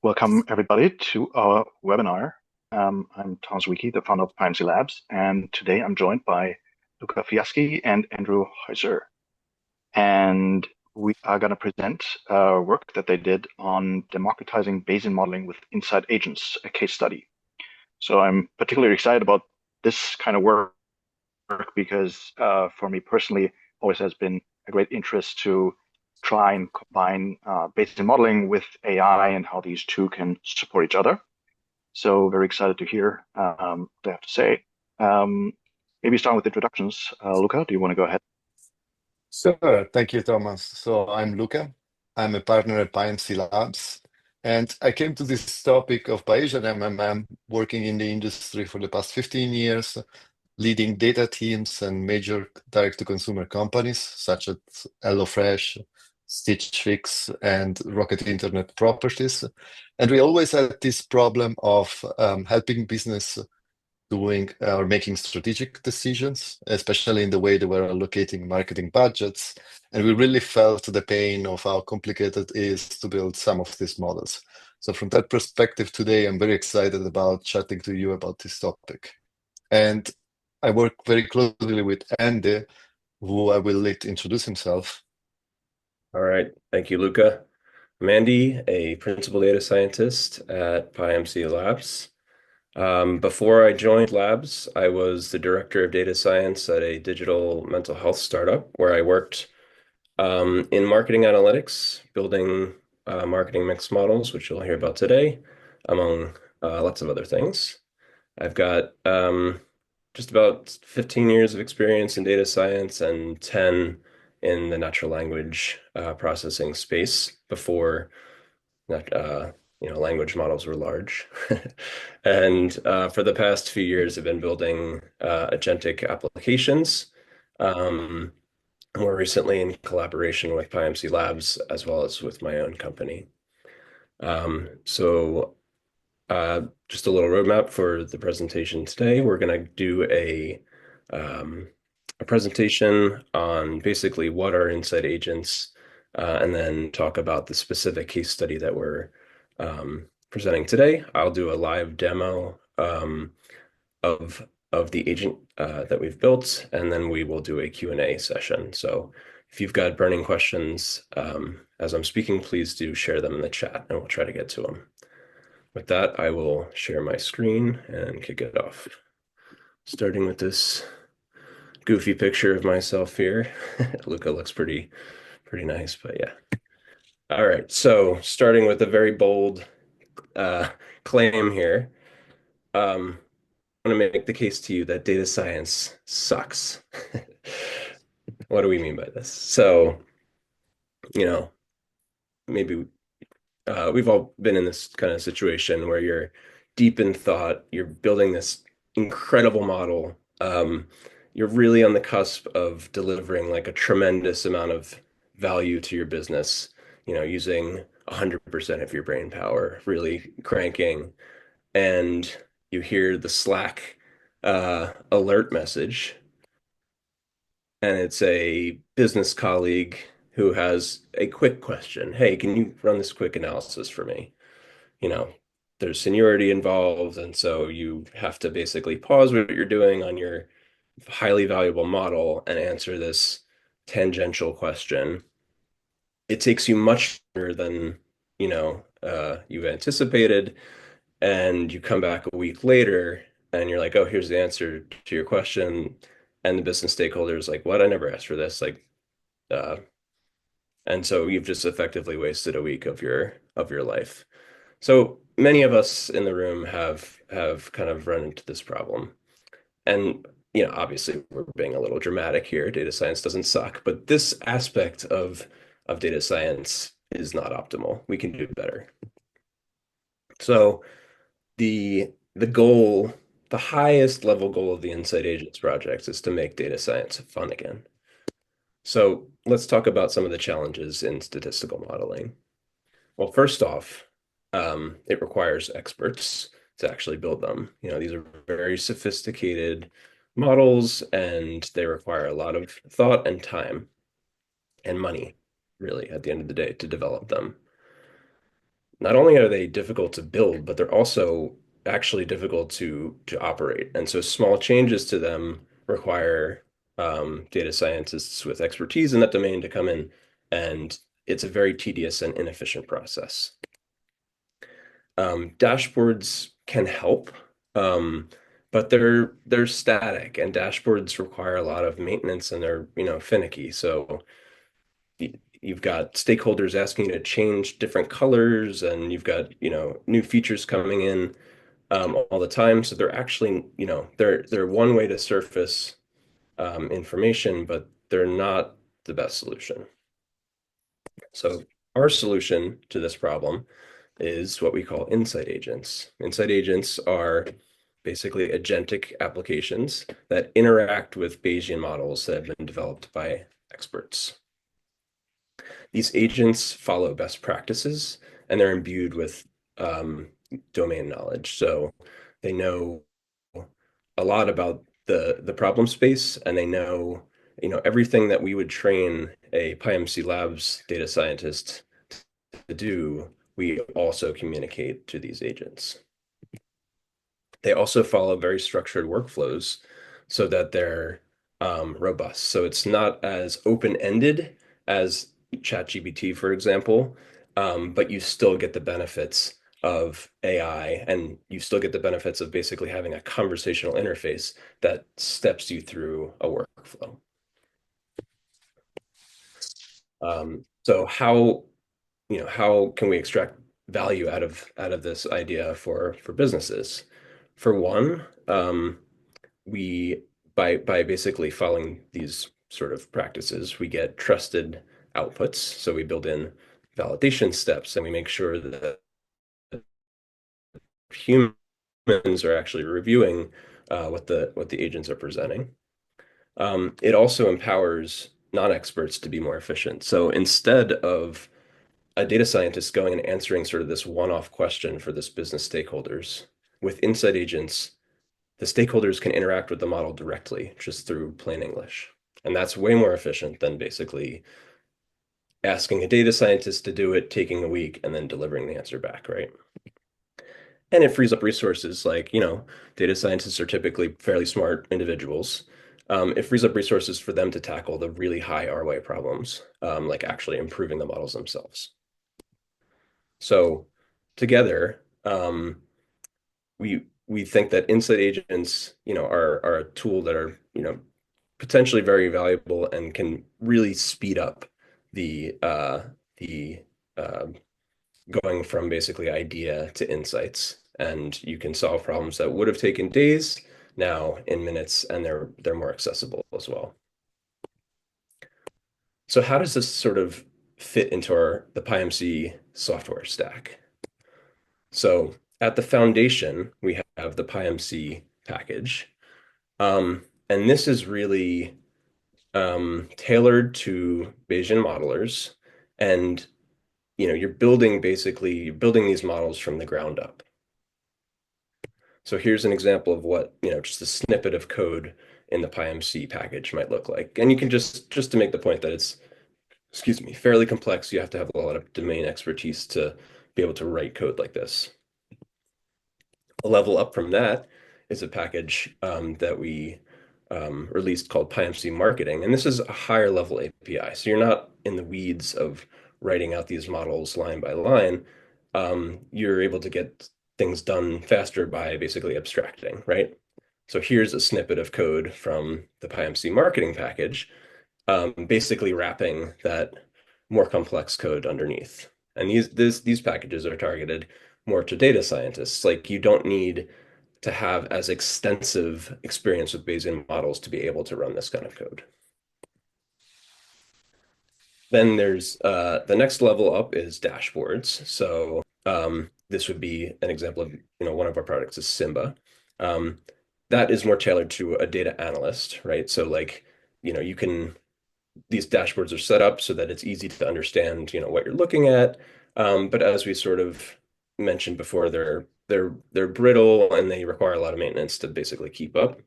Welcome, everybody, to our webinar. I'm Thomas Wiki, the founder of PyMC Labs, and today I'm joined by Luca Fiaschi and Andrew Heuser. And we are going to present work that they did on democratizing Bayesian modeling with inside agents, a case study. So I'm particularly excited about this kind of work because for me personally, always has been a great interest to try and combine Bayesian modeling with AI and how these two can support each other. So very excited to hear what they have to say. Maybe starting with introductions. Luca, do you want to go ahead? Sure. Thank you, Thomas. So I'm Luca. I'm a partner at PyMC Labs, and I came to this topic of Bayesian MMM working in the industry for the past 15 years, leading data teams and major direct-to-consumer companies such as HelloFresh, Stitch Fix, and Rocket Internet Properties. And we always had this problem of helping business doing or making strategic decisions, especially in the way they were allocating marketing budgets. And we really felt the pain of how complicated it is to build some of these models. So from that perspective, today I'm very excited about chatting to you about this topic. And I work very closely with Andy, who I will let introduce himself. All right. Thank you, Luca. I'm Andy, a principal data scientist at PyMC Labs. Before I joined Labs, I was the director of data science at a digital mental health startup where I worked in marketing analytics, building marketing mix models, which you'll hear about today, among lots of other things. I've got just about 15 years of experience in data science and 10 in the natural language processing space before that, language models were large. And for the past few years, I've been building agentic applications, more recently in collaboration with PyMC Labs, as well as with my own company. Just a little roadmap for the presentation today. We're going to do a presentation on basically what are inside agents, and then talk about the specific case study that we're presenting today. I'll do a live demo of the agent that we've built, and then we will do a Q&A session. So if you've got burning questions as I'm speaking, please do share them in the chat, and we'll try to get to them. With that, I will share my screen and kick it off. Starting with this goofy picture of myself here. Luca looks pretty nice, but yeah. All right, so starting with a very bold claim here. I'm going to make the case to you that data science sucks. What do we mean by this? So, maybe we've all been in this kind of situation where you're deep in thought, you're building this incredible model. You're really on the cusp of delivering like a tremendous amount of value to your business, using 100% of your brain power, really cranking, and you hear the Slack alert message, and it's a business colleague who has a quick question. Hey, can you run this quick analysis for me? There's seniority involved, and so you have to basically pause what you're doing on your highly valuable model and answer this tangential question. It takes you much longer than, you've anticipated, and you come back a week later and you're like, oh, here's the answer to your question. And the business stakeholder is like, what? I never asked for this. Uh, and so you've just effectively wasted a week of your life. So many of us in the room have kind of run into this problem. And obviously we're being a little dramatic here. Data science doesn't suck, but this aspect of data science is not optimal. We can do better. So the goal, the highest level goal of the Insight Agents project is to make data science fun again. So let's talk about some of the challenges in statistical modeling. Well, first off, it requires experts to actually build them. These are very sophisticated models, and they require a lot of thought and time and money, really, at the end of the day, to develop them. not only are they difficult to build, but they're also actually difficult to operate. And so small changes to them require data scientists with expertise in that domain to come in, and it's a very tedious and inefficient process. Dashboards can help, but they're static, and dashboards require a lot of maintenance, and they're finicky. So you've got stakeholders asking you to change different colors, and you've got new features coming in all the time. So they're actually they're one way to surface information, but they're not the best solution. So our solution to this problem is what we call insight agents. Insight agents are basically agentic applications that interact with Bayesian models that have been developed by experts. These agents follow best practices, and they're imbued with domain knowledge. So they know a lot about the problem space, and they know everything that we would train a PyMC Labs data scientist to do. We also communicate to these agents. They also follow very structured workflows so that they're robust. So it's not as open-ended as ChatGPT, for example, but you still get the benefits of AI, and you still get the benefits of basically having a conversational interface that steps you through a workflow. So how can we extract value out of this idea for businesses? For one, we by basically following these sort of practices, we get trusted outputs. So we build in validation steps, and we make sure that humans are actually reviewing what the agents are presenting. It also empowers non-experts to be more efficient. So instead of a data scientist going and answering sort of this one-off question for this business stakeholders, with insight agents, the stakeholders can interact with the model directly just through plain English. And that's way more efficient than basically asking a data scientist to do it, taking a week, and then delivering the answer back, right? And it frees up resources like, data scientists are typically fairly smart individuals. It frees up resources for them to tackle the really high ROI problems, like actually improving the models themselves. So together, we think that insight agents, are a tool that are, potentially very valuable and can really speed up the going from basically idea to insights. And you can solve problems that would have taken days now in minutes, and they're more accessible as well. So how does this sort of fit into the PyMC software stack? So at the foundation, we have the PyMC package. And this is really tailored to Bayesian modelers. And you're building these models from the ground up. So here's an example of what, just a snippet of code in the PyMC package might look like. And you can just to make the point that it's, excuse me, fairly complex. You have to have a lot of domain expertise to be able to write code like this. A level up from that is a package that we released called PyMC Marketing. And this is a higher level API. So you're not in the weeds of writing out these models line by line. You're able to get things done faster by basically abstracting, right? So here's a snippet of code from the PyMC Marketing package, basically wrapping that more complex code underneath. And these packages are targeted more to data scientists. Like, you don't need to have as extensive experience with Bayesian models to be able to run this kind of code. Then there's the next level up is dashboards. So this would be an example of, one of our products is Simba. That is more tailored to a data analyst, right? So like, these dashboards are set up so that it's easy to understand, what you're looking at. But as we sort of mentioned before, they're brittle, and they require a lot of maintenance to basically keep up.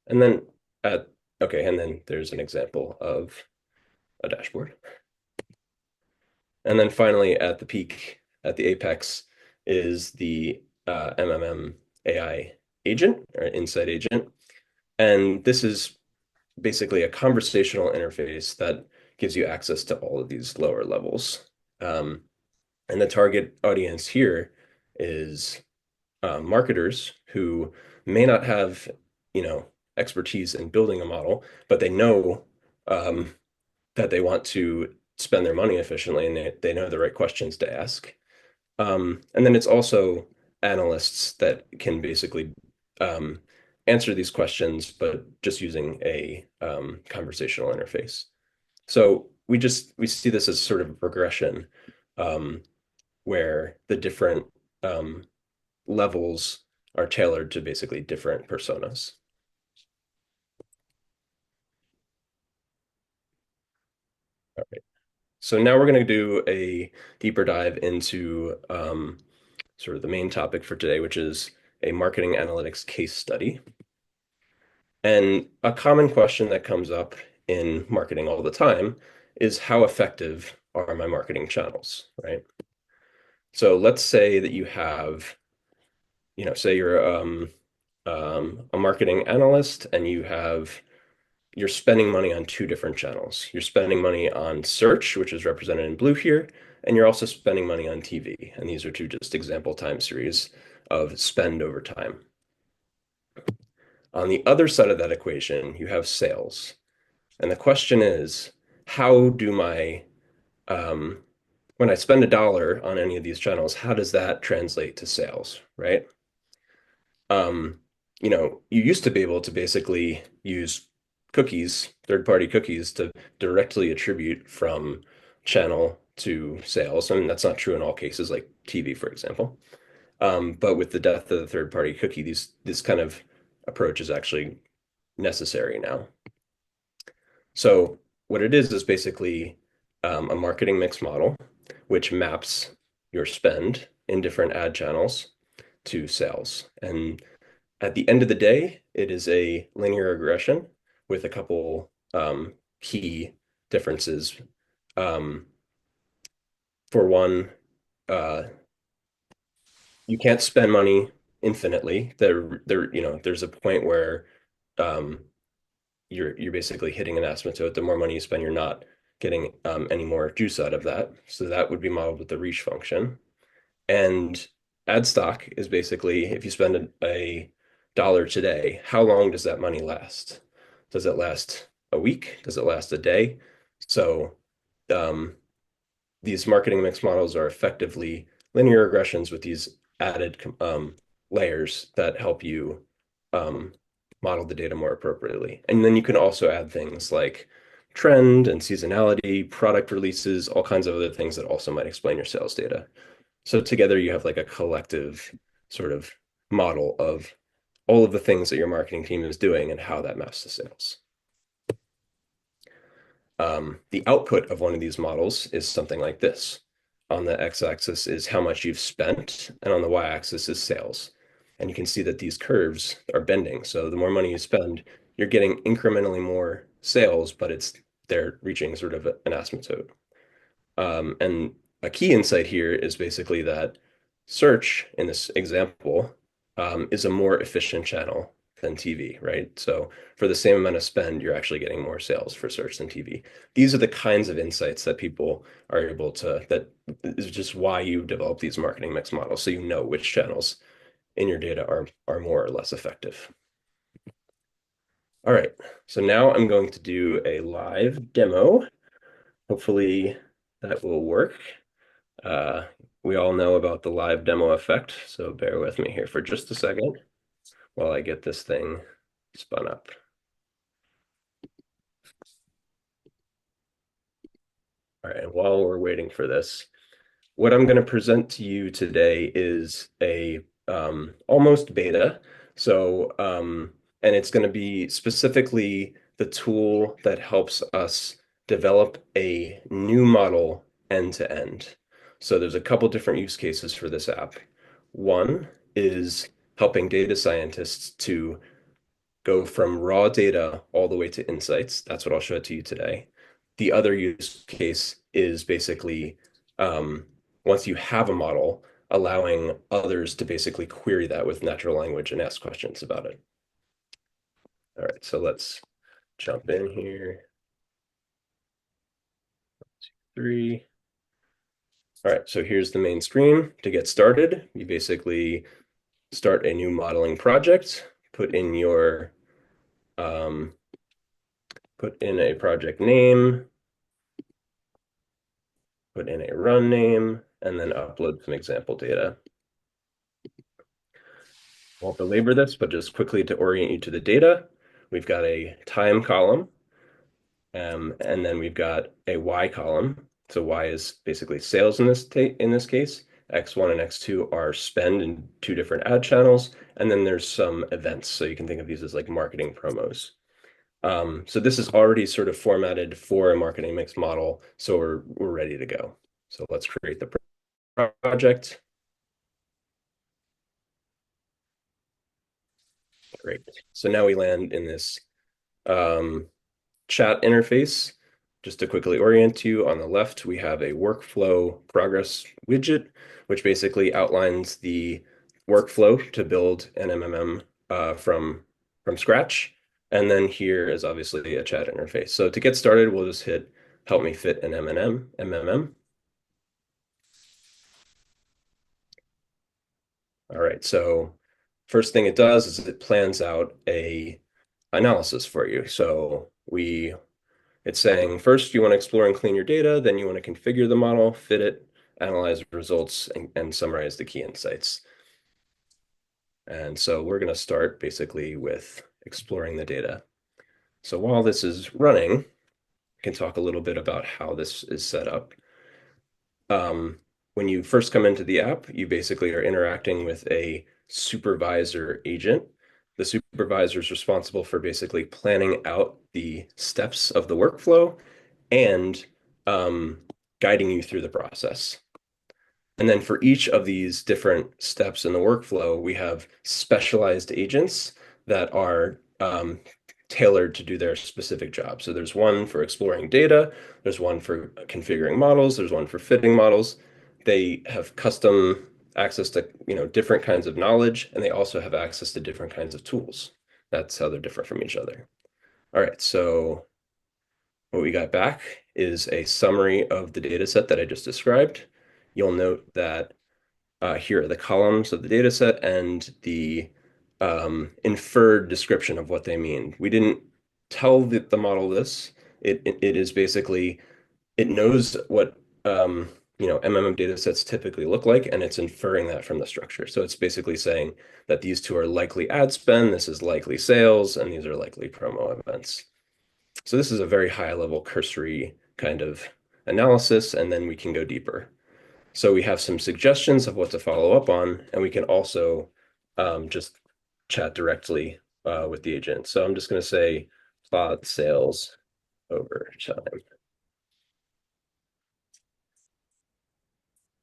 And then and then there's an example of a dashboard. And then finally, at the peak, at the apex is the MMM AI agent or insight agent. And this is basically a conversational interface that gives you access to all of these lower levels. And the target audience here is marketers who may not have, expertise in building a model, but they know that they want to spend their money efficiently and they know the right questions to ask. And then it's also analysts that can basically answer these questions, but just using a conversational interface. So we see this as sort of a progression where the different levels are tailored to basically different personas. All right. So now we're going to do a deeper dive into sort of the main topic for today, which is a marketing analytics case study. And a common question that comes up in marketing all the time is how effective are my marketing channels, right? So let's say that you have, say you're a marketing analyst and you're spending money on two different channels. You're spending money on search, which is represented in blue here, and you're also spending money on TV. And these are two just example time series of spend over time. On the other side of that equation, you have sales. And the question is, how do when I spend $1 on any of these channels, how does that translate to sales, right? You used to be able to basically use cookies, third-party cookies, to directly attribute from channel to sales. I mean, that's not true in all cases, like TV, for example. But with the death of the third-party cookie, this kind of approach is actually necessary now. So what it is basically a marketing mix model, which maps your spend in different ad channels to sales. And at the end of the day, it is a linear regression with a couple key differences. For one, you can't spend money infinitely. There's a point where you're basically hitting an asymptote. The more money you spend, you're not getting any more juice out of that. So that would be modeled with the reach function. And ad stock is basically if you spend a dollar today, how long does that money last? Does it last a week? Does it last a day? So these marketing mix models are effectively linear regressions with these added layers that help you model the data more appropriately. And then you can also add things like trend and seasonality, product releases, all kinds of other things that also might explain your sales data. So together you have like a collective sort of model of all of the things that your marketing team is doing and how that maps to sales. The output of one of these models is something like this. On the x-axis is how much you've spent, and on the y-axis is sales. And you can see that these curves are bending. So the more money you spend, you're getting incrementally more sales, but they're reaching sort of an asymptote. And a key insight here is basically that search in this example is a more efficient channel than TV, right? So for the same amount of spend, you're actually getting more sales for search than TV. These are the kinds of insights that people are able to, that is just why you develop these marketing mix models. So you know which channels in your data are more or less effective. All right, so now I'm going to do a live demo. Hopefully that will work. We all know about the live demo effect, so bear with me here for just a second while I get this thing spun up. All right, and while we're waiting for this, what I'm going to present to you today is a almost beta. So, and it's going to be specifically the tool that helps us develop a new model end to end. So there's a couple different use cases for this app. One is helping data scientists to go from raw data all the way to insights. That's what I'll show to you today. The other use case is basically once you have a model, allowing others to basically query that with natural language and ask questions about it. All right, so let's jump in here. 3. All right, so here's the main screen. To get started, you basically start a new modeling project, put in a project name, put in a run name, and then upload some example data. Won't belabor this, but just quickly to orient you to the data, we've got a time column, and then we've got a Y column. So Y is basically sales in this case. X1 and X2 are spend in 2 different ad channels, and then there's some events. So you can think of these as like marketing promos. So this is already sort of formatted for a marketing mix model, so we're ready to go. So let's create the project. Great. So now we land in this chat interface. Just to quickly orient you, on the left, we have a workflow progress widget, which basically outlines the workflow to build an MMM from scratch. And then here is obviously a chat interface. So to get started, we'll just hit help me fit an MMM. All right, so first thing it does is it plans out a analysis for you. So it's saying first you want to explore and clean your data, then you want to configure the model, fit it, analyze results, and summarize the key insights. And so we're going to start basically with exploring the data. So while this is running, I can talk a little bit about how this is set up. When you first come into the app, you basically are interacting with a supervisor agent. The supervisor is responsible for basically planning out the steps of the workflow and guiding you through the process. And then for each of these different steps in the workflow, we have specialized agents that are tailored to do their specific job. So there's one for exploring data, there's one for configuring models, there's one for fitting models. They have custom access to different kinds of knowledge, and they also have access to different kinds of tools. That's how they're different from each other. All right, so what we got back is a summary of the data set that I just described. You'll note that here are the columns of the data set and the inferred description of what they mean. We didn't tell the model this. It is basically, it knows what MMM data sets typically look like, and it's inferring that from the structure. So it's basically saying that these two are likely ad spend, this is likely sales, and these are likely promo events. So this is a very high level cursory kind of analysis, and then we can go deeper. So we have some suggestions of what to follow up on, and we can also just chat directly with the agent. So I'm just going to say plot sales over time.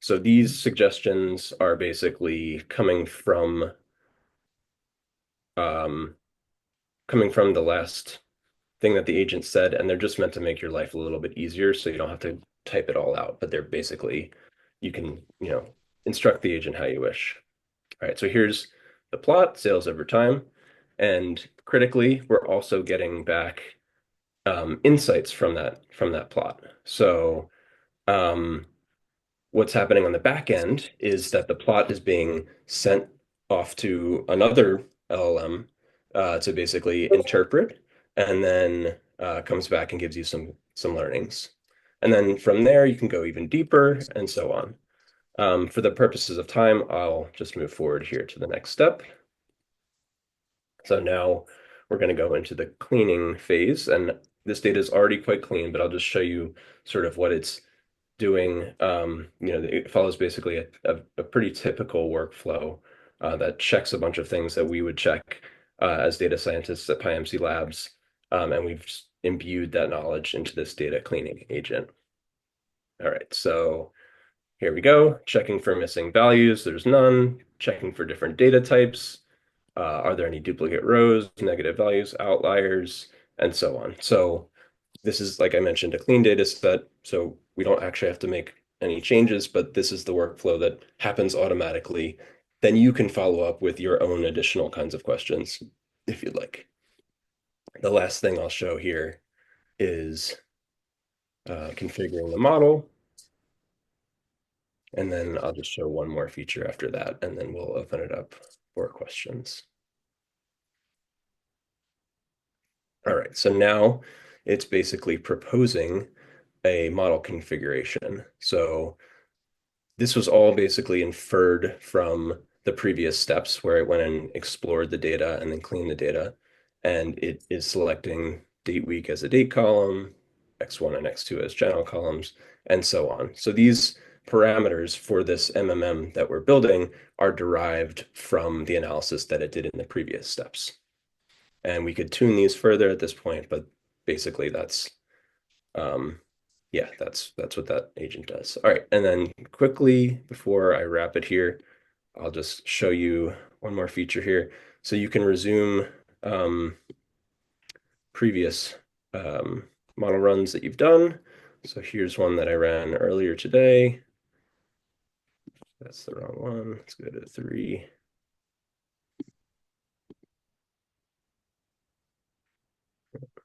So these suggestions are basically coming from the last thing that the agent said, and they're just meant to make your life a little bit easier so you don't have to type it all out, but they're basically, you can, instruct the agent how you wish. All right, so here's the plot, sales over time, and critically, we're also getting back insights from that plot. So what's happening on the back end is that the plot is being sent off to another LLM to basically interpret, and then comes back and gives you some learnings. And then from there, you can go even deeper and so on. For the purposes of time, I'll just move forward here to the next step. So now we're going to go into the cleaning phase, and this data is already quite clean, but I'll just show you sort of what it's doing. It follows basically a pretty typical workflow that checks a bunch of things that we would check as data scientists at PyMC Labs, and we've imbued that knowledge into this data cleaning agent. All right, so here we go, checking for missing values, there's none, checking for different data types, are there any duplicate rows, negative values, outliers, and so on. So this is, like I mentioned, a clean data set, so we don't actually have to make any changes, but this is the workflow that happens automatically. Then you can follow up with your own additional kinds of questions if you'd like. The last thing I'll show here is configuring the model. And then I'll just show one more feature after that, and then we'll open it up for questions. All right, so now it's basically proposing a model configuration. So this was all basically inferred from the previous steps where it went and explored the data and then cleaned the data. And it is selecting date week as a date column, X1 and X2 as channel columns, and so on. So these parameters for this MMM that we're building are derived from the analysis that it did in the previous steps. And we could tune these further at this point, but basically that's yeah, that's what that agent does. All right, and then quickly before I wrap it here, I'll just show you one more feature here. So you can resume previous model runs that you've done. So here's one that I ran earlier today. That's the wrong one. Let's go to 3.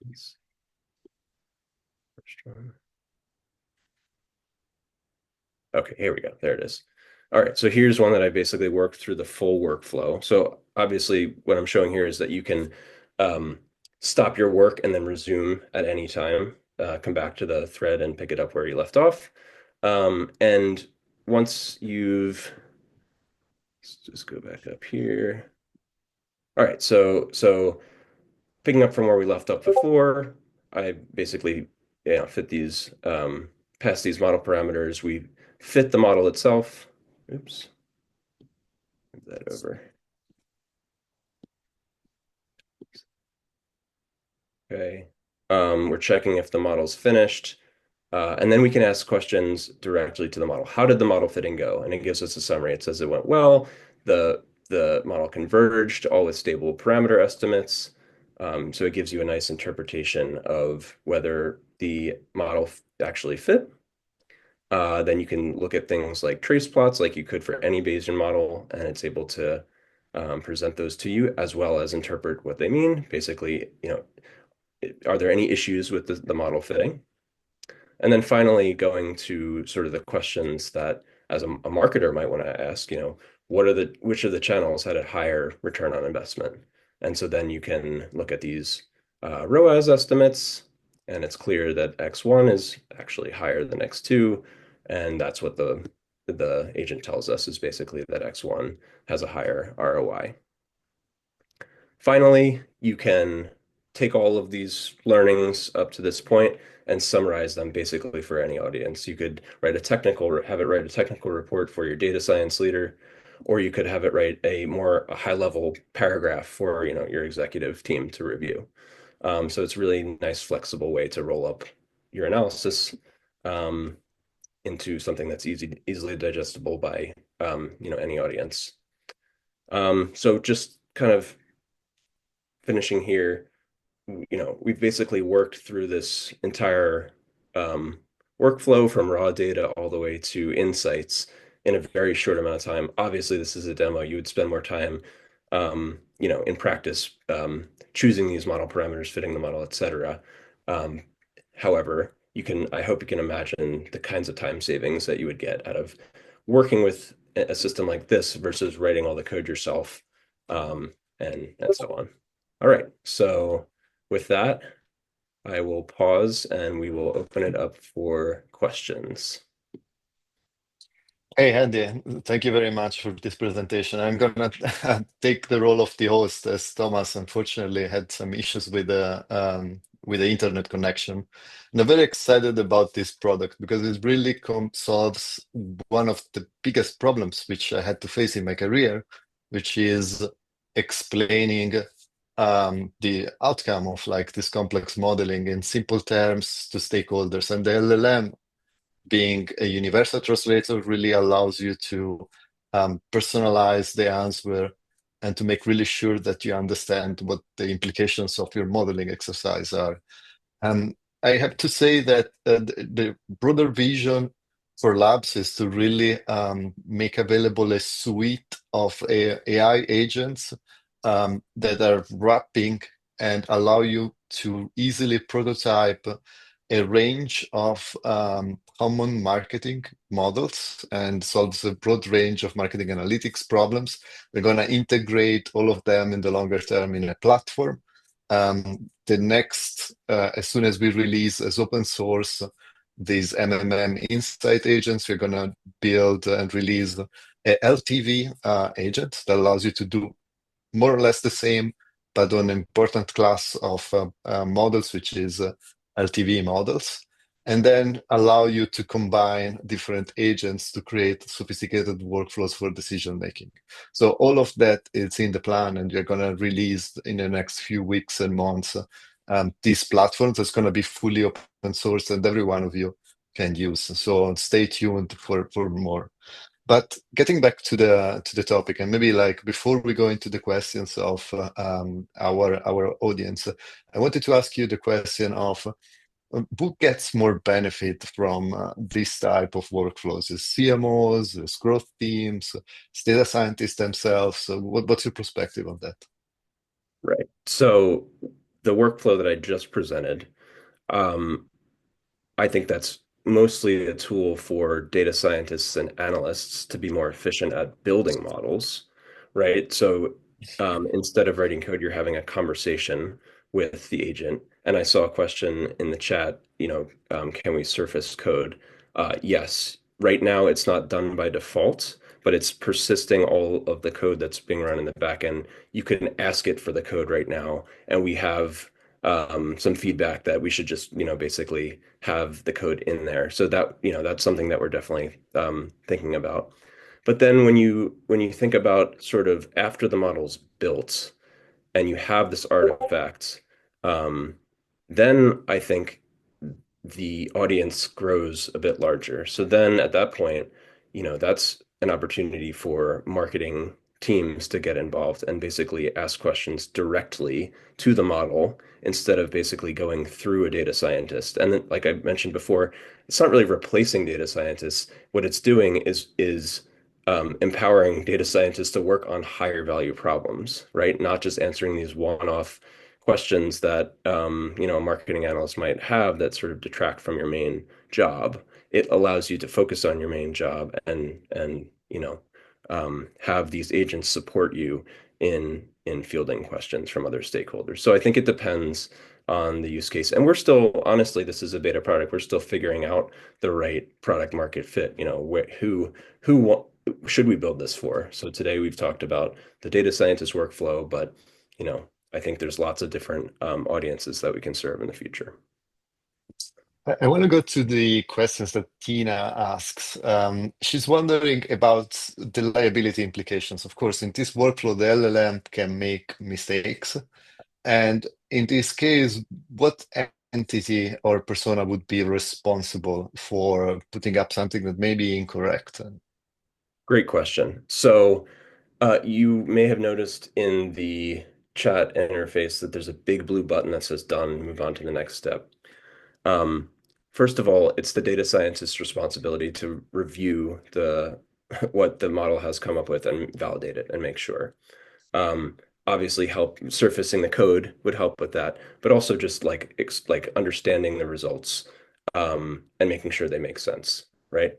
First one. Okay, here we go. There it is. All right, so here's one that I basically worked through the full workflow. So obviously what I'm showing here is that you can stop your work and then resume at any time, come back to the thread and pick it up where you left off. And once you've, let's just go back up here. All right, so picking up from where we left off before, I basically fit these, past these model parameters. We fit the model itself. Oops. Move that over. Okay. We're checking if the model's finished. And then we can ask questions directly to the model. How did the model fitting go? And it gives us a summary. It says it went well. The model converged, all with stable parameter estimates. So it gives you a nice interpretation of whether the model actually fit. Then you can look at things like trace plots like you could for any Bayesian model, and it's able to present those to you as well as interpret what they mean. Basically, are there any issues with the model fitting? And then finally, going to sort of the questions that as a marketer might want to ask, which of the channels had a higher return on investment? And so then you can look at these ROAS estimates, and it's clear that X1 is actually higher than X2. And that's what the agent tells us, is basically that X1 has a higher ROI. Finally, you can take all of these learnings up to this point and summarize them basically for any audience. You could have it write a technical report for your data science leader, or you could have it write a high-level paragraph for your executive team to review. So it's really a nice, flexible way to roll up your analysis into something that's easily digestible by any audience. So just kind of finishing here, we've basically worked through this entire workflow from raw data all the way to insights in a very short amount of time. Obviously, this is a demo. You would spend more time, in practice, choosing these model parameters, fitting the model, etc. However, I hope you can imagine the kinds of time savings that you would get out of working with a system like this versus writing all the code yourself, and so on. All right, so with that, I will pause and we will open it up for questions. Hey, Andy, thank you very much for this presentation. I'm gonna take the role of the host, as Thomas unfortunately had some issues with the internet connection. And I'm very excited about this product because it really solves one of the biggest problems which I had to face in my career, which is explaining the outcome of this complex modeling in simple terms to stakeholders. And the LLM, being a universal translator, really allows you to personalize the answer and to make really sure that you understand what the implications of your modeling exercise are. I have to say that the broader vision for labs is to really make available a suite of AI agents that are wrapping and allow you to easily prototype a range of common marketing models and solves a broad range of marketing analytics problems. We're going to integrate all of them in the longer term in a platform. The next, as soon as we release as open source these MMM insight agents, we're going to build and release a LTV agent that allows you to do more or less the same, but on an important class of models, which is LTV models, and then allow you to combine different agents to create sophisticated workflows for decision making. So all of that is in the plan, and you're going to release in the next few weeks and months these platforms that's going to be fully open source and every one of you can use. So stay tuned for more. But getting back to the topic, and maybe like before we go into the questions of our audience, I wanted to ask you the question of who gets more benefit from this type of workflows? Is CMOs, is growth teams, is data scientists themselves? So what's your perspective on that? Right. So the workflow that I just presented, I think that's mostly a tool for data scientists and analysts to be more efficient at building models, right? So instead of writing code, you're having a conversation with the agent. And I saw a question in the chat, can we surface code? Yes. Right now, it's not done by default, but it's persisting all of the code that's being run in the backend. You can ask it for the code right now, and we have some feedback that we should just, basically have the code in there. So that, that's something that we're definitely thinking about. But then when you think about sort of after the model's built and you have this artifact, then I think the audience grows a bit larger. So then at that point, that's an opportunity for marketing teams to get involved and basically ask questions directly to the model instead of basically going through a data scientist. And then, like I mentioned before, it's not really replacing data scientists. What it's doing is empowering data scientists to work on higher value problems, right? Not just answering these one-off questions that a marketing analyst might have that sort of detract from your main job. It allows you to focus on your main job and have these agents support you in fielding questions from other stakeholders. So I think it depends on the use case. And we're still, honestly, this is a beta product. We're still figuring out the right product market fit. Who should we build this for? So today we've talked about the data scientist workflow, but I think there's lots of different audiences that we can serve in the future. I want to go to the questions that Tina asks. She's wondering about the liability implications. Of course, in this workflow, the LLM can make mistakes. And in this case, what entity or persona would be responsible for putting up something that may be incorrect? Great question. So you may have noticed in the chat interface that there's a big blue button that says done, move on to the next step. First of all, it's the data scientist's responsibility to review what the model has come up with and validate it and make sure. Obviously, help surfacing the code would help with that, but also just like understanding the results and making sure they make sense, right?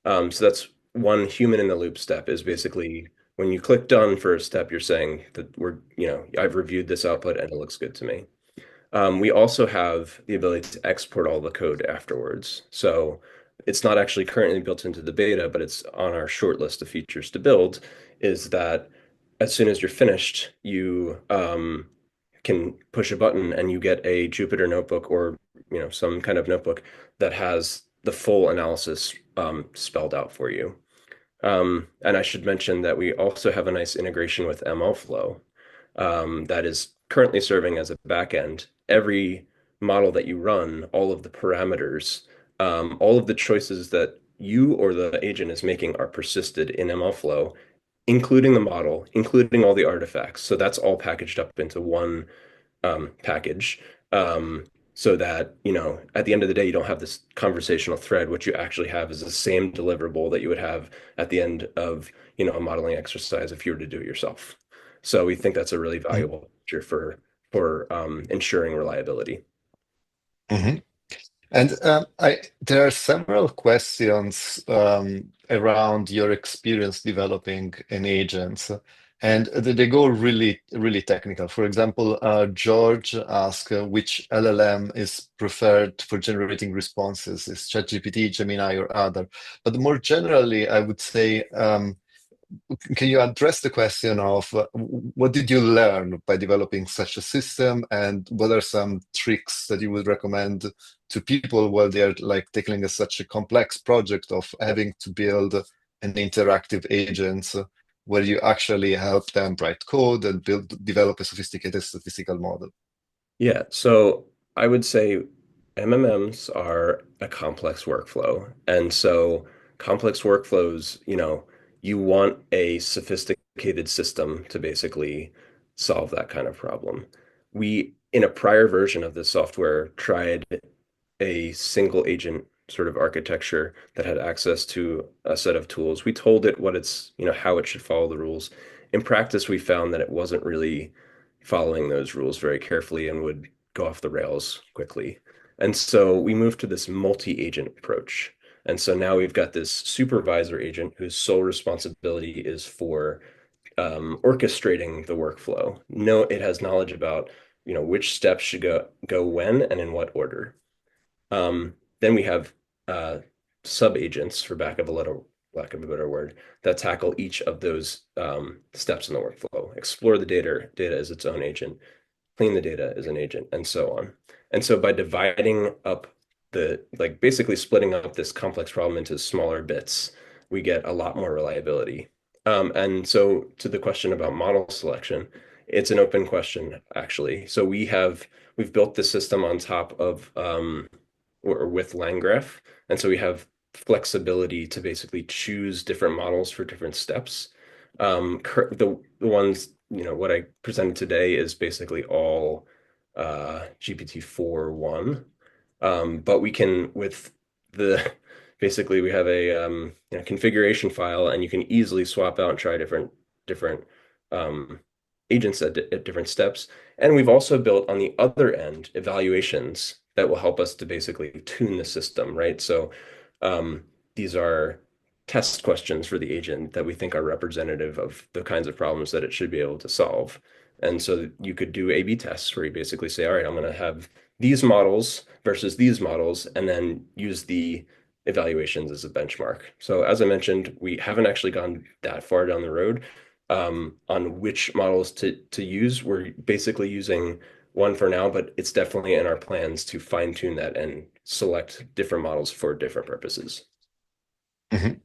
So that's one human in the loop step is basically when you click done for a step, you're saying that I've reviewed this output and it looks good to me. We also have the ability to export all the code afterwards. So it's not actually currently built into the beta, but it's on our short list of features to build, is that as soon as you're finished, you can push a button and you get a Jupyter notebook or some kind of notebook that has the full analysis spelled out for you. And I should mention that we also have a nice integration with MLflow that is currently serving as a backend. Every model that you run, all of the parameters, all of the choices that you or the agent is making are persisted in MLflow, including the model, including all the artifacts. So that's all packaged up into one package. so that, at the end of the day, you don't have this conversational thread. What you actually have is the same deliverable that you would have at the end of, a modeling exercise if you were to do it yourself. So we think that's a really Mhm. valuable feature for ensuring reliability. Mhm. And there are several questions around your experience developing an agent, and they go really, really technical. For example, George asked which LLM is preferred for generating responses, is ChatGPT, Gemini, or other? But more generally, I would say, can you address the question of what did you learn by developing such a system, and what are some tricks that you would recommend to people while they're like tackling such a complex project of having to build an interactive agent where you actually help them write code and develop a sophisticated statistical model? Yeah, so I would say MMMs are a complex workflow. And so complex workflows, you want a sophisticated system to basically solve that kind of problem. We, in a prior version of this software, tried a single agent sort of architecture that had access to a set of tools. We told it what it's, how it should follow the rules. In practice, we found that it wasn't really following those rules very carefully and would go off the rails quickly. And so we moved to this multi-agent approach. And so now we've got this supervisor agent whose sole responsibility is for orchestrating the workflow. No, it has knowledge about, which steps should go when and in what order. Then we have sub-agents, for lack of a better word, that tackle each of those steps in the workflow. Explore the data is its own agent, clean the data is an agent, and so on. And so by dividing up basically splitting up this complex problem into smaller bits, we get a lot more reliability. And so to the question about model selection, it's an open question, actually. So we've built the system on top of or with LangGraph. And so we have flexibility to basically choose different models for different steps. The ones, what I presented today is basically all GPT-4.1. But we can, with the, basically we have a configuration file, and you can easily swap out and try different um, agents at different steps. And we've also built on the other end evaluations that will help us to basically tune the system, right? So um, these are test questions for the agent that we think are representative of the kinds of problems that it should be able to solve. And so you could do A/B tests where you basically say, all right, I'm going to have these models versus these models, and then use the evaluations as a benchmark. So as I mentioned, we haven't actually gone that far down the road on which models to use. We're basically using one for now, but it's definitely in our plans to fine tune that and select different models for different purposes. Mhm.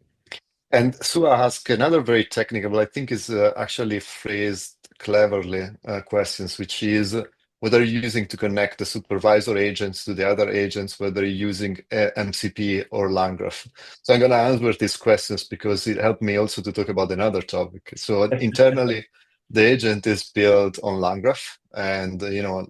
And Sua asked another very technical, but I think is actually phrased cleverly, questions, which is whether you're using to connect the supervisor agents to the other agents, whether you're using MCP or LangGraph. So I'm going to answer these questions because it helped me also to talk about another topic. So internally, the agent is built on LangGraph, and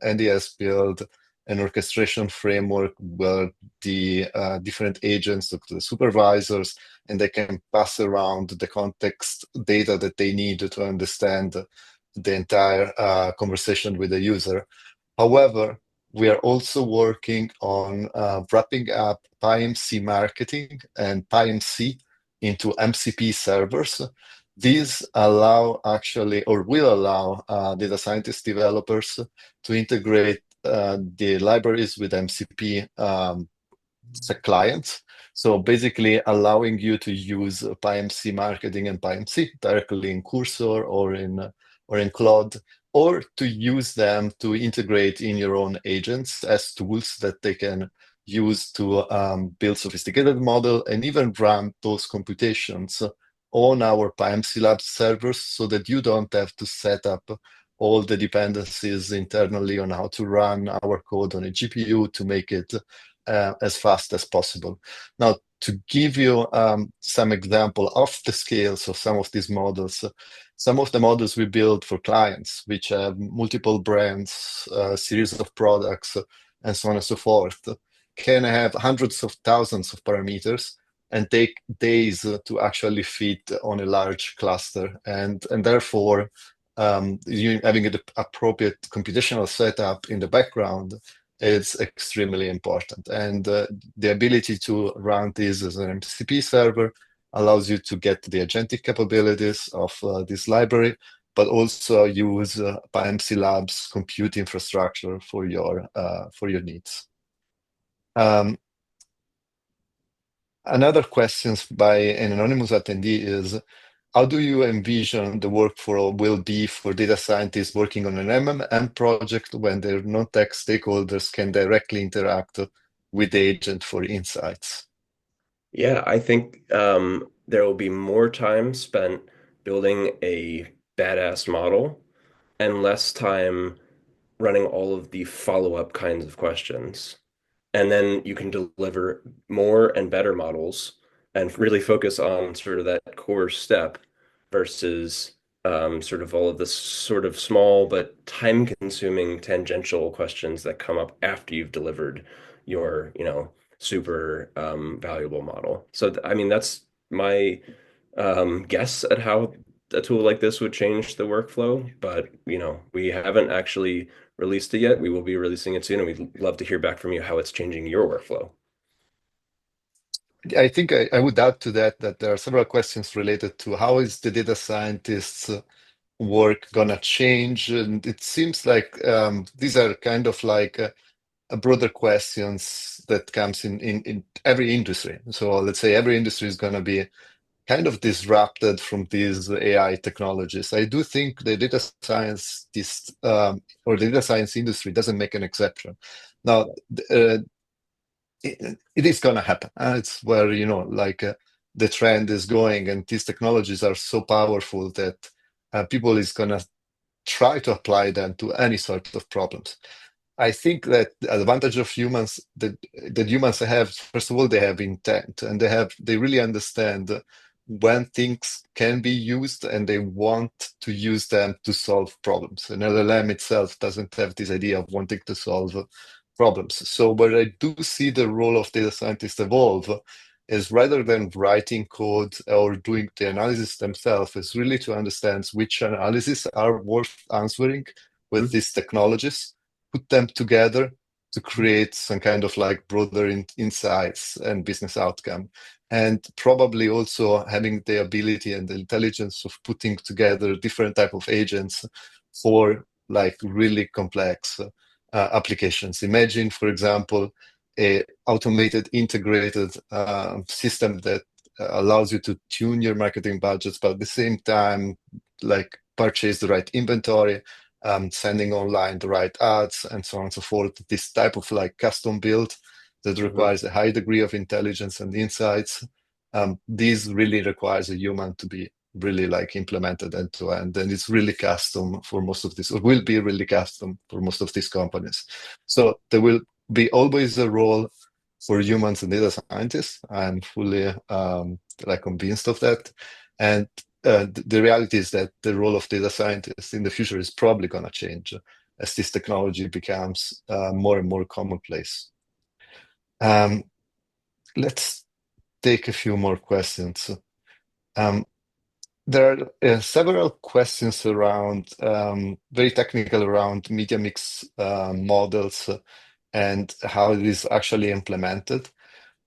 Andy has built an orchestration framework where the different agents, the supervisors, and they can pass around the context data that they need to understand the entire conversation with the user. However, we are also working on wrapping up PyMC marketing and PyMC into MCP servers. These allow actually, or will allow data scientist developers to integrate the libraries with MCP clients. So basically allowing you to use PyMC marketing and PyMC directly in Cursor or in Claude, or to use them to integrate in your own agents as tools that they can use to build sophisticated model and even run those computations on our PyMC Lab servers so that you don't have to set up all the dependencies internally on how to run our code on a GPU to make it as fast as possible. Now, to give you some example of the scales of some of these models, some of the models we build for clients, which have multiple brands, a series of products, and so on and so forth, can have hundreds of thousands of parameters and take days to actually fit on a large cluster. And therefore, you having the appropriate computational setup in the background is extremely important. And the ability to run this as an MCP server allows you to get the agentic capabilities of this library, but also use PyMC Labs compute infrastructure for your needs. Another question by an anonymous attendee is, how do you envision the workflow will be for data scientists working on an MMM project when their non-tech stakeholders can directly interact with the agent for insights? Yeah, I think there will be more time spent building a badass model and less time running all of the follow-up kinds of questions. And then you can deliver more and better models and really focus on sort of that core step versus sort of all of the sort of small but time-consuming tangential questions that come up after you've delivered your, super valuable model. So, I mean, that's my guess at how a tool like this would change the workflow, but we haven't actually released it yet. We will be releasing it soon, and we'd love to hear back from you how it's changing your workflow. I think I would add to that there are several questions related to how is the data scientist's work gonna change, and it seems like these are kind of like a broader questions that comes in every industry. So let's say every industry is gonna be kind of disrupted from these AI technologies. I do think the data science or the data science industry doesn't make an exception. Now, it is going to happen. It's where the trend is going, and these technologies are so powerful that people is going to try to apply them to any sort of problems. I think that the advantage of humans that humans have, first of all, they have intent, and they really understand when things can be used, and they want to use them to solve problems. An LLM itself doesn't have this idea of wanting to solve problems. So where I do see the role of data scientists evolve is, rather than writing code or doing the analysis themselves, is really to understand which analyses are worth answering with these technologies, put them together to create some kind of like broader insights and business outcome. And probably also having the ability and the intelligence of putting together different type of agents for like really complex applications. Imagine, for example, a automated integrated system that allows you to tune your marketing budgets, but at the same time, like purchase the right inventory, sending online the right ads, and so on and so forth. This type of like custom build that requires a high degree of intelligence and insights. This really requires a human to be really like implemented end to end, and it's really custom for most of this, or will be really custom for most of these companies. So there will be always a role for humans and data scientists. I'm fully like convinced of that. And the reality is that the role of data scientists in the future is probably going to change as this technology becomes more and more commonplace. Let's take a few more questions. There are several questions around very technical around media mix models and how it is actually implemented.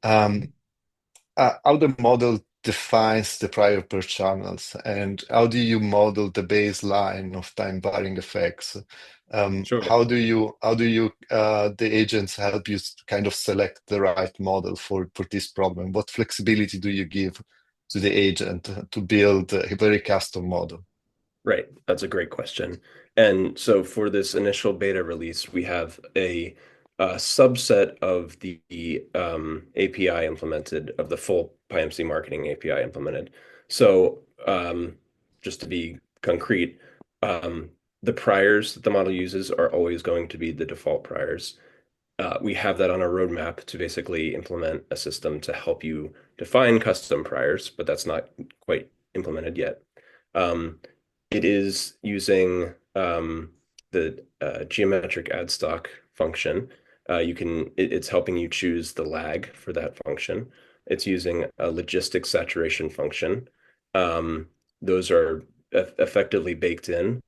How the model defines the prior per channels, and how do you model the baseline of time varying effects? Sure. How do you the agents help you kind of select the right model for this problem? What flexibility do you give to the agent to build a very custom model? Right. That's a great question. And so for this initial beta release, we have a subset of the API implemented, of the full PyMC marketing API implemented. So just to be concrete, the priors that the model uses are always going to be the default priors. We have that on our roadmap to basically implement a system to help you define custom priors, but that's not quite implemented yet. It is using the geometric add stock function, it's helping you choose the lag for that function. It's using a logistic saturation function. Those are effectively baked in.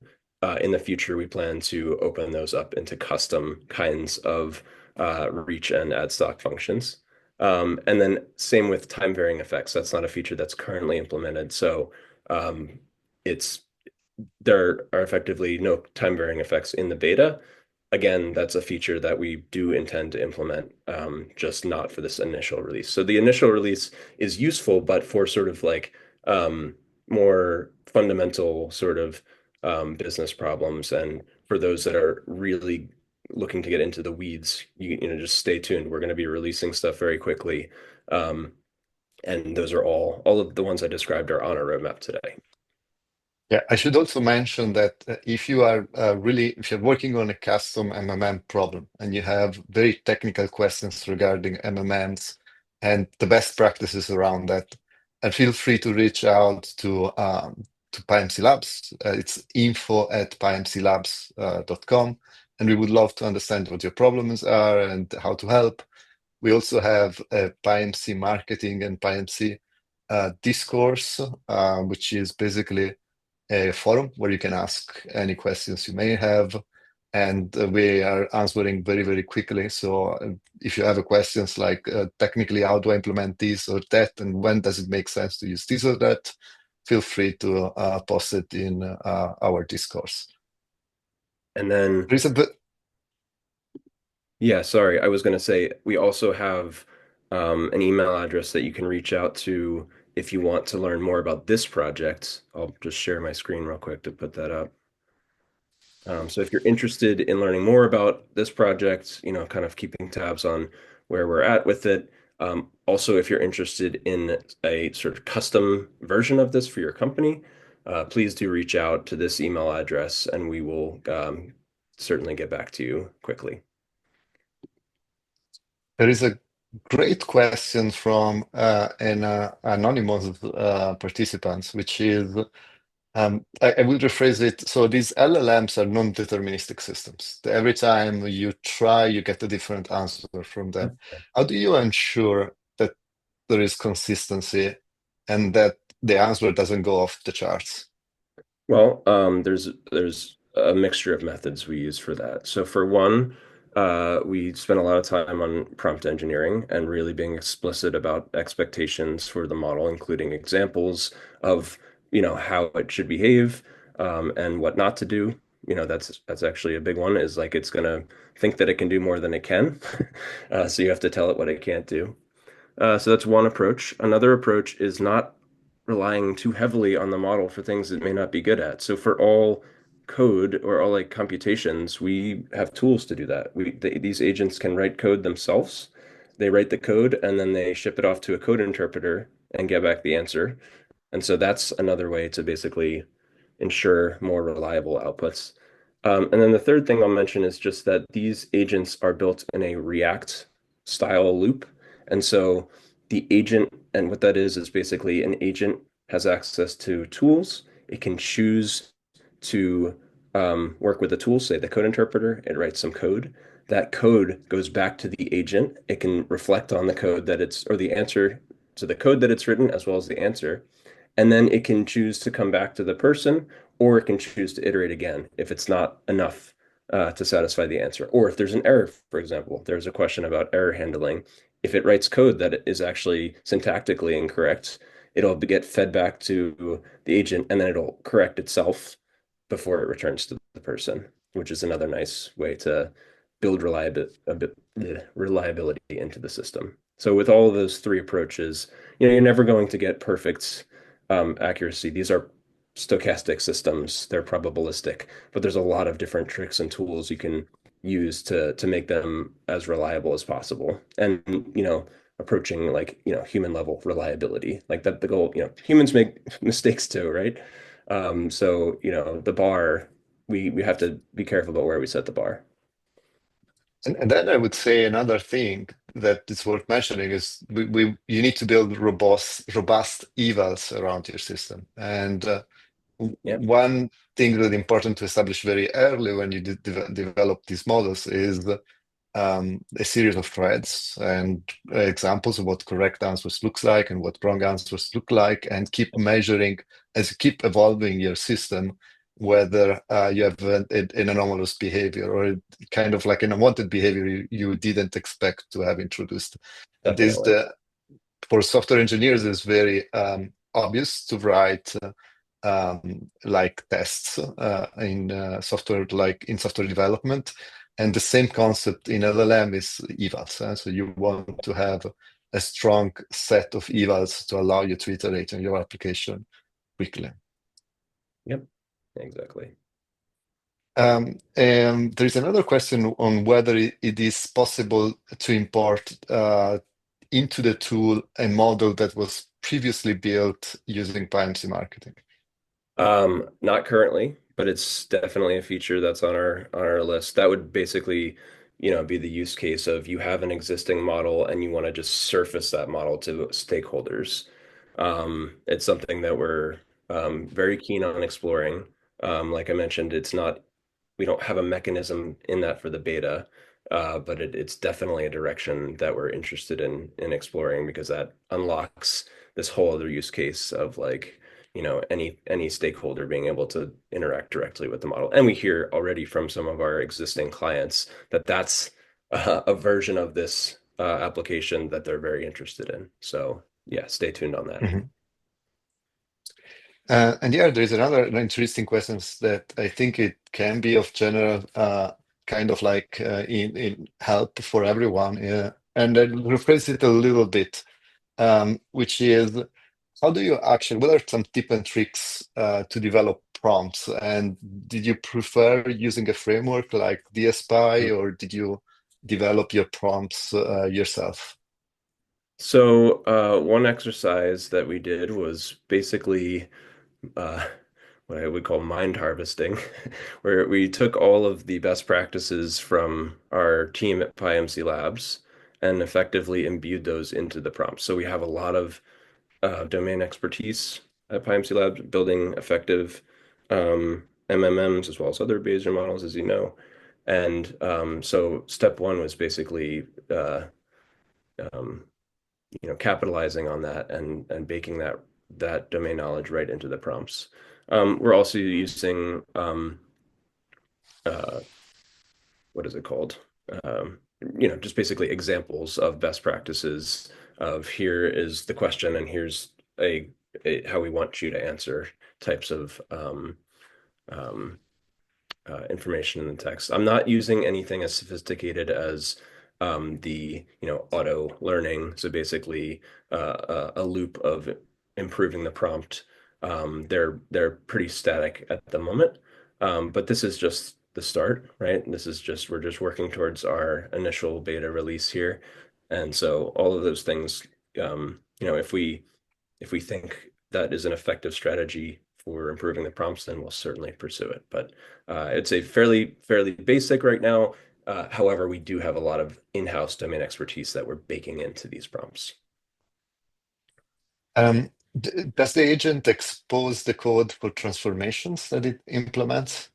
In the future, we plan to open those up into custom kinds of reach and add stock functions. And then same with time varying effects. That's not a feature that's currently implemented. So it's there are effectively no time varying effects in the beta. Again, that's a feature that we do intend to implement, just not for this initial release. So the initial release is useful, but for sort of like more fundamental sort of business problems, and for those that are really looking to get into the weeds, you know, just stay tuned. We're going to be releasing stuff very quickly. And those are all of the ones I described are on our roadmap today. Yeah, I should also mention that if you are if you're working on a custom MMM problem and you have very technical questions regarding MMMs and the best practices around that, and feel free to reach out to PyMC Labs. It's info@pymclabs.com, and we would love to understand what your problems are and how to help. We also have a PyMC marketing and PyMC discourse, which is basically a forum where you can ask any questions you may have, and we are answering very, very quickly. So if you have a questions like technically how do I implement this or that, and when does it make sense to use this or that, feel free to post it in our discourse. And then, There is a bit. yeah, sorry, I was going to say we also have an email address that you can reach out to if you want to learn more about this project. I'll just share my screen real quick to put that up. So if you're interested in learning more about this project, you know, kind of keeping tabs on where we're at with it. Also, if you're interested in a sort of custom version of this for your company, please do reach out to this email address and we will certainly get back to you quickly. There is a great question from an anonymous participant, which is, I will rephrase it. So these LLMs are non-deterministic systems. Every time you try, you get a different answer from them. How do you ensure that there is consistency and that the answer doesn't go off the charts? Well, there's a mixture of methods we use for that. So for one, we spend a lot of time on prompt engineering and really being explicit about expectations for the model, including examples of, you know, how it should behave, and what not to do. You know, that's actually a big one, is like it's gonna think that it can do more than it can. So you have to tell it what it can't do. So that's one approach. Another approach is not relying too heavily on the model for things it may not be good at. So for all code or all like computations, we have tools to do that. These agents can write code themselves. They write the code and then they ship it off to a code interpreter and get back the answer. And so that's another way to basically ensure more reliable outputs. And then the third thing I'll mention is just that these agents are built in a React style loop. And so the agent, and what that is basically an agent has access to tools. It can choose to work with the tool, say the code interpreter. It writes some code. That code goes back to the agent. It can reflect on the code that it's, or the answer to the code that it's written, as well as the answer. And then it can choose to come back to the person, or it can choose to iterate again if it's not enough to satisfy the answer. Or if there's an error, for example, there's a question about error handling. If it writes code that is actually syntactically incorrect, it'll get fed back to the agent and then it'll correct itself before it returns to the person, which is another nice way to build reliability into the system. So with all of those three approaches, you know, you're never going to get perfect accuracy. These are stochastic systems, they're probabilistic, but there's a lot of different tricks and tools you can use to make them as reliable as possible. And, you know, approaching like, you know, human level reliability, like that the goal, you know, humans make mistakes too, right? So, you know, the bar, we have to be careful about where we set the bar. And then I would say another thing that is worth mentioning is you need to build robust evals around your system. And Yeah. one thing that's important to establish very early when you develop these models is a series of threads and examples of what correct answers looks like and what wrong answers look like, and keep measuring as you keep evolving your system whether you have an anomalous behavior or kind of like an unwanted behavior you didn't expect to have introduced. And this Definitely. for software engineers is very obvious to write like tests in software, like in software development. And the same concept in LLM is EVAs. So you want to have a strong set of EVAs to allow you to iterate on your application quickly. Yep, exactly. And there's another question on whether it is possible to import into the tool a model that was previously built using PyMC marketing. Not currently, but it's definitely a feature that's on our list. That would basically, be the use case of you have an existing model and you want to just surface that model to stakeholders. It's something that we're very keen on exploring. Like I mentioned, we don't have a mechanism in that for the beta, but it's definitely a direction that we're interested in exploring because that unlocks this whole other use case of like, any stakeholder being able to interact directly with the model. And we hear already from some of our existing clients that that's a version of this application that they're very interested in. So yeah, stay tuned on that. Mhm. And yeah, there's another interesting questions that I think it can be of general kind of like in help for everyone. Yeah. And I'll rephrase it a little bit, which is how do you actually, what are some tips and tricks to develop prompts? And did you prefer using a framework like DSPy, or did you develop your prompts yourself? So one exercise that we did was basically uh, what I would call mind harvesting, where we took all of the best practices from our team at PyMC Labs and effectively imbued those into the prompts. So we have a lot of domain expertise at PyMC Labs building effective MMMs as well as other Bayesian models, as you know. And so step one was basically um, capitalizing on that and baking that domain knowledge right into the prompts. We're also using uh, what is it called? Um, just basically examples of best practices of here is the question and here's how we want you to answer types of um, information in the text. I'm not using anything as sophisticated as the auto learning. So basically, a loop of improving the prompt. They're pretty static at the moment, but this is just the start, right? We're just working towards our initial beta release here, and so all of those things, if we think that is an effective strategy for improving the prompts, then we'll certainly pursue it. But it's a fairly basic right now. However, we do have a lot of in-house domain expertise that we're baking into these prompts. Does the agent expose the code for transformations that it implements?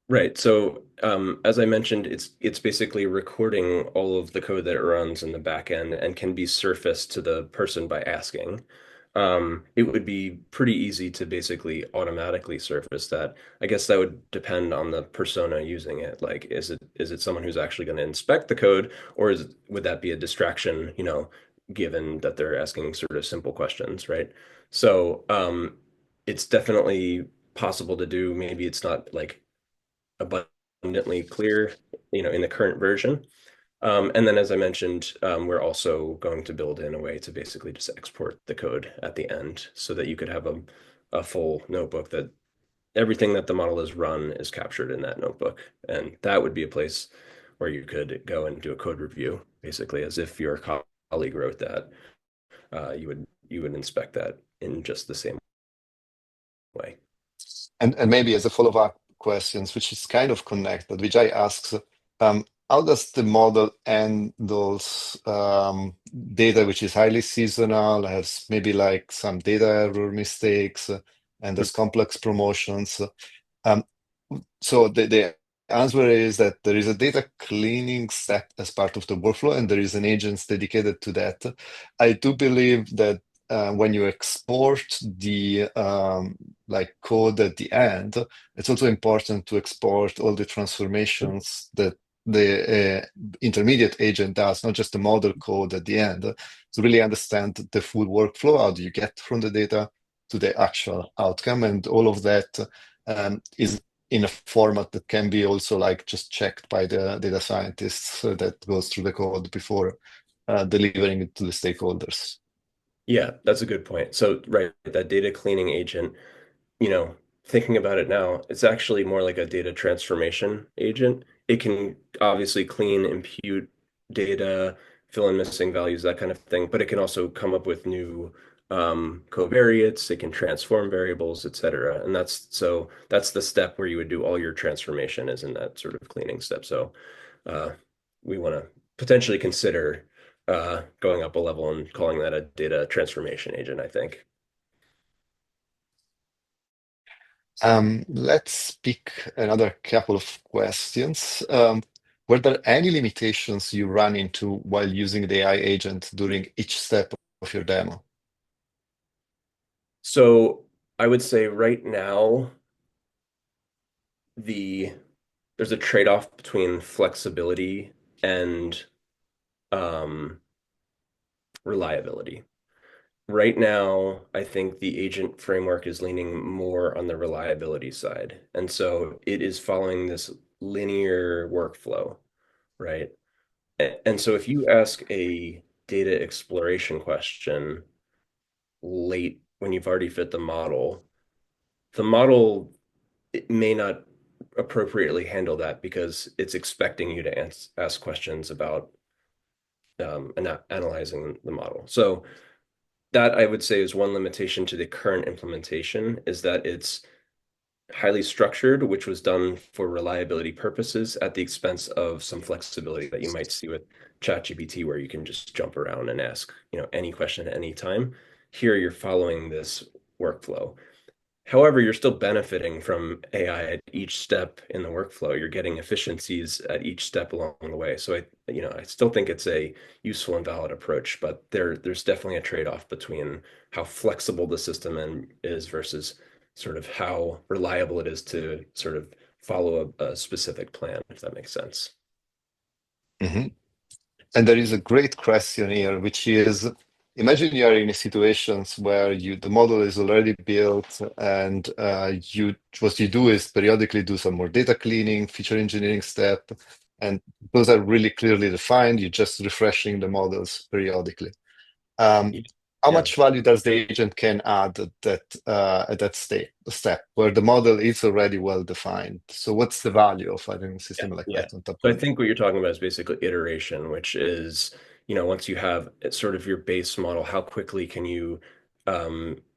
Right. So as I mentioned, it's basically recording all of the code that it runs in the back end and can be surfaced to the person by asking. It would be pretty easy to basically automatically surface that. I guess that would depend on the persona using it. Like, is it someone who's actually going to inspect the code, or would that be a distraction, given that they're asking sort of simple questions, right? So it's definitely possible to do. Maybe it's not like abundantly clear, in the current version. And then, as I mentioned, we're also going to build in a way to basically just export the code at the end so that you could have a full notebook that everything that the model has run is captured in that notebook. And that would be a place where you could go and do a code review, basically as if your colleague wrote that. You would inspect that in just the same way. And maybe as a follow-up questions, which is kind of connected, which I ask, how does the model handles data which is highly seasonal, has maybe like some data error mistakes, and there's complex promotions? Um, so the answer is that there is a data cleaning step as part of the workflow, and there is an agent dedicated to that. I do believe that when you export the code at the end, it's also important to export all the transformations that the intermediate agent does, not just the model code at the end, to really understand the full workflow. How do you get from the data to the actual outcome? And all of that is in a format that can be also just checked by the data scientists that goes through the code before delivering it to the stakeholders. Yeah, that's a good point. So, right, that data cleaning agent, you know, thinking about it now, it's actually more like a data transformation agent. It can obviously clean, impute data, fill in missing values, that kind of thing, but it can also come up with new covariates, it can transform variables, etc. And that's the step where you would do all your transformation is in that sort of cleaning step. So uh, we want to potentially consider going up a level and calling that a data transformation agent, I think. Let's pick another couple of questions. Were there any limitations you ran into while using the AI agent during each step of your demo? So I would say right now the there's a trade-off between flexibility and um, reliability. Right now, I think the agent framework is leaning more on the reliability side. And so it is following this linear workflow, right? And so if you ask a data exploration question late when you've already fit the model it may not appropriately handle that because it's expecting you to ask questions about analyzing the model. So that I would say is one limitation to the current implementation is that it's highly structured, which was done for reliability purposes at the expense of some flexibility that you might see with ChatGPT, where you can just jump around and ask, any question at any time. Here you're following this workflow. However, you're still benefiting from AI at each step in the workflow. You're getting efficiencies at each step along the way. So I still think it's a useful and valid approach, but there's definitely a trade-off between how flexible the system is versus sort of how reliable it is to sort of follow a specific plan, if that makes sense. Mhm. And there is a great question here, which is, imagine you are in a situations where the model is already built and what you do is periodically do some more data cleaning, feature engineering step, and those are really clearly defined. You're just refreshing the models periodically. Um, how Yeah. much value does the agent can add at that step where the model is already well defined? So what's the value of having a Yeah, system like yeah. that on top So I of it? think what you're talking about is basically iteration, which is, once you have it's sort of your base model, how quickly can you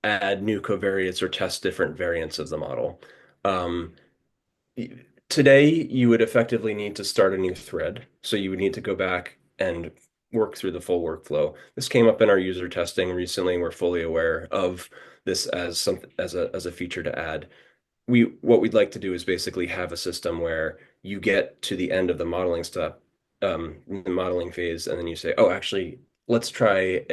add new covariates or test different variants of the model? Um, Today, you would effectively need to start a new thread. So you would need to go back and work through the full workflow. This came up in our user testing recently. We're fully aware of this as something as a feature to add. What we'd like to do is basically have a system where you get to the end of the modeling step, the modeling phase, and then you say, oh, actually, let's try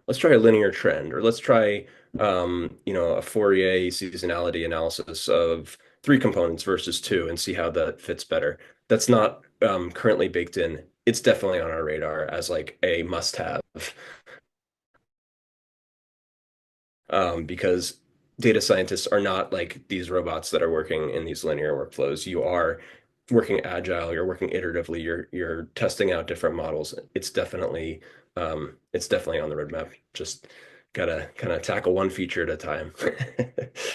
let's try a linear trend, or let's try, a Fourier seasonality analysis of three components versus two and see how that fits better. That's not currently baked in. It's definitely on our radar as like a must-have because data scientists are not like these robots that are working in these linear workflows. You are working agile, you're working iteratively, you're testing out different models. It's definitely on the roadmap. Just gotta kind of tackle one feature at a time.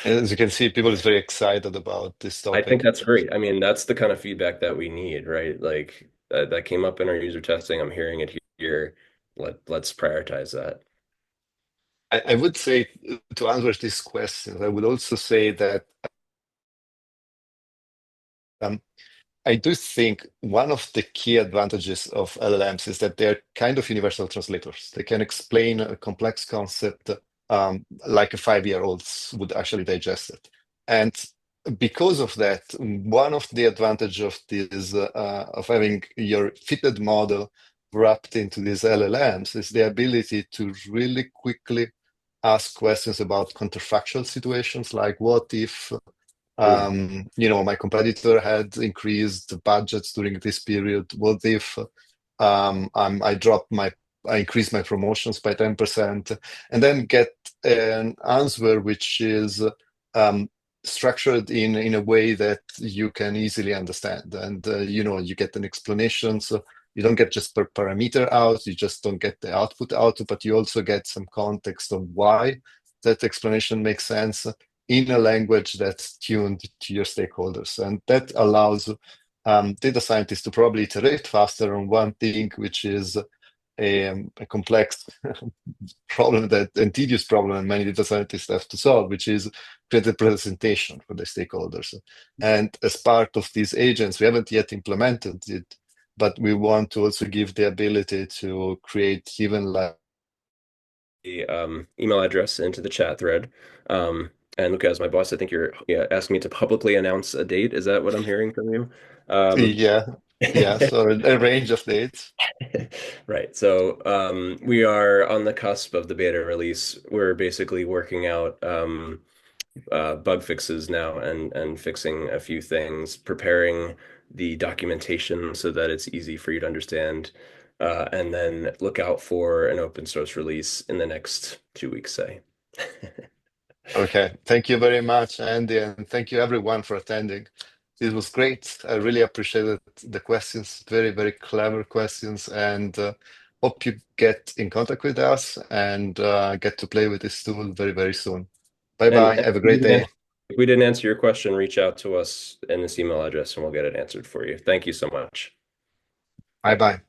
As you can see, people is very excited about this I think topic. that's great. I mean, that's the kind of feedback that we need, right? Like that came up in our user testing. I'm hearing it here. Let's prioritize that. I would say to answer this question, I would also say that um, I do think one of the key advantages of LLMs is that they're kind of universal translators. They can explain a complex concept like a 5-year-old would actually digest it. And because of that, one of the advantages of this of having your fitted model wrapped into these LLMs is the ability to really quickly ask questions about counterfactual situations, like what if my competitor had increased budgets during this period? What if I increased my promotions by 10%, and then get an answer which is um, structured in a way that you can easily understand, and you get an explanation. So you don't get just per parameter out, you just don't get the output out, but you also get some context of why that explanation makes sense in a language that's tuned to your stakeholders. And that allows data scientists to probably iterate faster on one thing, which is a complex problem and tedious problem that many data scientists have to solve, which is create a presentation for the stakeholders. And as part of these agents, we haven't yet implemented it, but we want to also give the ability to create even like the email address into the chat thread. And Luca, as my boss, I think you're asking me to publicly announce a date. Is that what I'm hearing from you? yeah, yeah, so a range of dates. Right. So we are on the cusp of the beta release. We're basically working out bug fixes now and fixing a few things, preparing the documentation so that it's easy for you to understand, and then look out for an open source release in the next 2 weeks, say. Okay, thank you very much, Andy, and thank you everyone for attending. This was great. I really appreciated the questions, very, very clever questions, and hope you get in contact with us and get to play with this tool very, very soon. Bye And bye. Have a great day. if we didn't answer your question, reach out to us in this email address and we'll get it answered for you. Thank you so much. Bye bye.